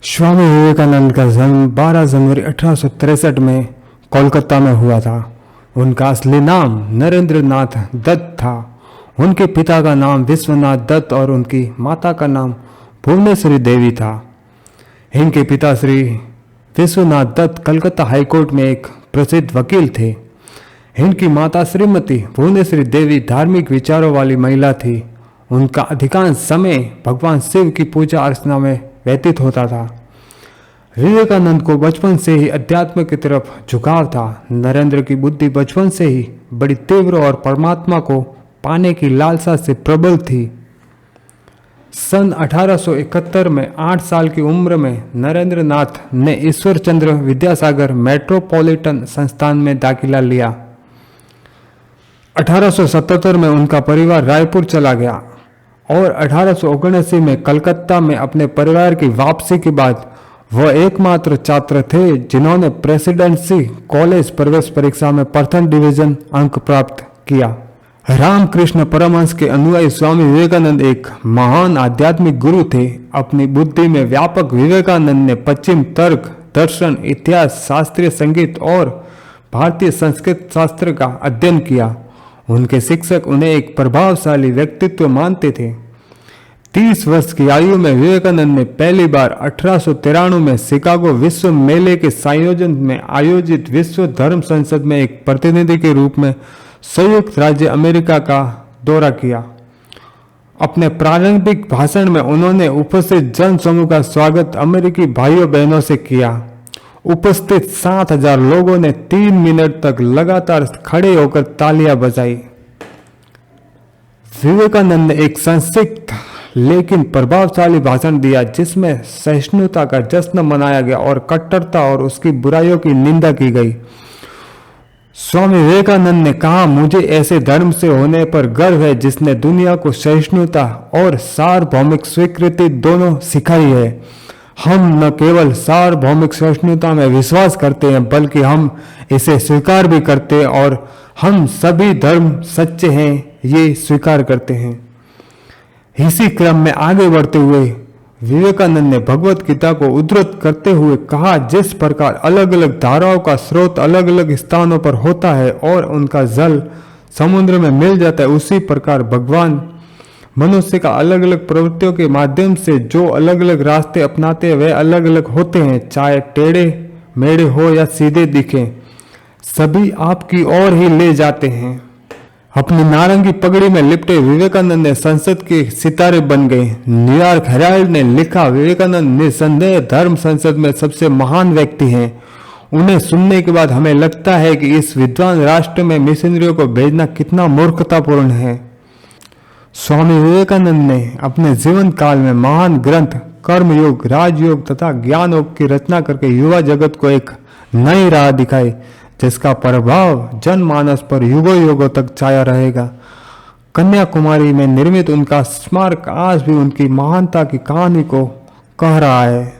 स्वामी विवेकानंद का जन्म 12 जनवरी 1863 में कोलकाता में हुआ था। उनका असली नाम नरेंद्र नाथ दत्त था। उनके पिता का नाम विश्वनाथ दत्त और उनकी माता का नाम भुवनेश्वरी देवी था। इनके पिता श्री विश्वनाथ दत्त कलकत्ता हाईकोर्ट में एक प्रसिद्ध वकील थे। इनकी माता श्रीमती भुवनेश्वरी देवी धार्मिक विचारों वाली महिला थी। उनका अधिकांश समय भगवान शिव की पूजा अर्चना में व्यतीत होता था। विवेकानंद को बचपन से ही अध्यात्म की तरफ झुकाव था। नरेंद्र की बुद्धि बचपन से ही बड़ी तीव्र और परमात्मा को पाने की लालसा से प्रबल थी। सन 1871 में 8 साल की उम्र में नरेंद्र नाथ ने ईश्वर चंद्र विद्यासागर मेट्रोपॉलिटन संस्थान में दाखिला लिया। 1877 में उनका परिवार रायपुर चला गया और 1879 में कलकत्ता में अपने परिवार की वापसी के बाद वह एकमात्र छात्र थे जिन्होंने प्रेसिडेंसी कॉलेज प्रवेश परीक्षा में प्रथम डिवीजन अंक प्राप्त किया। रामकृष्ण परमहंस के अनुयायी स्वामी विवेकानंद एक महान आध्यात्मिक गुरु थे। अपनी बुद्धि में व्यापक विवेकानंद ने पश्चिम तर्क, दर्शन, इतिहास, शास्त्रीय संगीत और भारतीय संस्कृत शास्त्र का अध्ययन किया। उनके शिक्षक उन्हें एक प्रभावशाली व्यक्तित्व मानते थे। 30 वर्ष की आयु में विवेकानंद ने पहली बार 1893 में शिकागो विश्व मेले के संयोजन में आयोजित विश्व धर्म संसद में एक प्रतिनिधि के रूप में संयुक्त राज्य अमेरिका का दौरा किया। अपने प्रारंभिक भाषण में उन्होंने उपस्थित जन समूह का स्वागत अमेरिकी भाइयों बहनों से किया। उपस्थित 7,000 लोगों ने 3 मिनट तक लगातार खड़े होकर तालियां बजाई। विवेकानंद ने एक संक्षिप्त लेकिन प्रभावशाली भाषण दिया जिसमें सहिष्णुता का जश्न मनाया गया और कट्टरता और उसकी बुराइयों की निंदा की गई। स्वामी विवेकानंद ने कहा, मुझे ऐसे धर्म से होने पर गर्व है जिसने दुनिया को सहिष्णुता और सार्वभौमिक स्वीकृति दोनों सिखाई है। हम न केवल सार्वभौमिक सहिष्णुता में विश्वास करते हैं बल्कि हम इसे स्वीकार भी करते हैं और हम सभी धर्म सच्चे हैं ये स्वीकार करते हैं। इसी क्रम में आगे बढ़ते हुए विवेकानंद ने भगवत गीता को उद्धृत करते हुए कहा, जिस प्रकार अलग अलग धाराओं का स्रोत अलग अलग स्थानों पर होता है और उनका जल समुद्र में मिल जाता है, उसी प्रकार भगवान मनुष्य का अलग अलग प्रवृत्तियों के माध्यम से जो अलग अलग रास्ते अपनाते हैं वे अलग अलग होते हैं, चाहे टेढ़े मेढ़े हो या सीधे दिखें, सभी आपकी ओर ही ले जाते हैं। अपनी नारंगी पगड़ी में लिपटे विवेकानंद ने संसद के सितारे बन गए। न्यूयॉर्क हेराल्ड ने लिखा, विवेकानंद निसंदेह धर्म संसद में सबसे महान व्यक्ति हैं। उन्हें सुनने के बाद हमें लगता है कि इस विद्वान राष्ट्र में मिशनरियों को भेजना कितना मूर्खतापूर्ण है। स्वामी विवेकानंद ने अपने जीवन काल में महान ग्रंथ कर्मयोग, राजयोग तथा ज्ञान योग की रचना करके युवा जगत को एक नई राह दिखाई जिसका प्रभाव जनमानस पर युगों युगों तक छाया रहेगा। कन्याकुमारी में निर्मित उनका स्मारक आज भी उनकी महानता की कहानी को कह रहा है।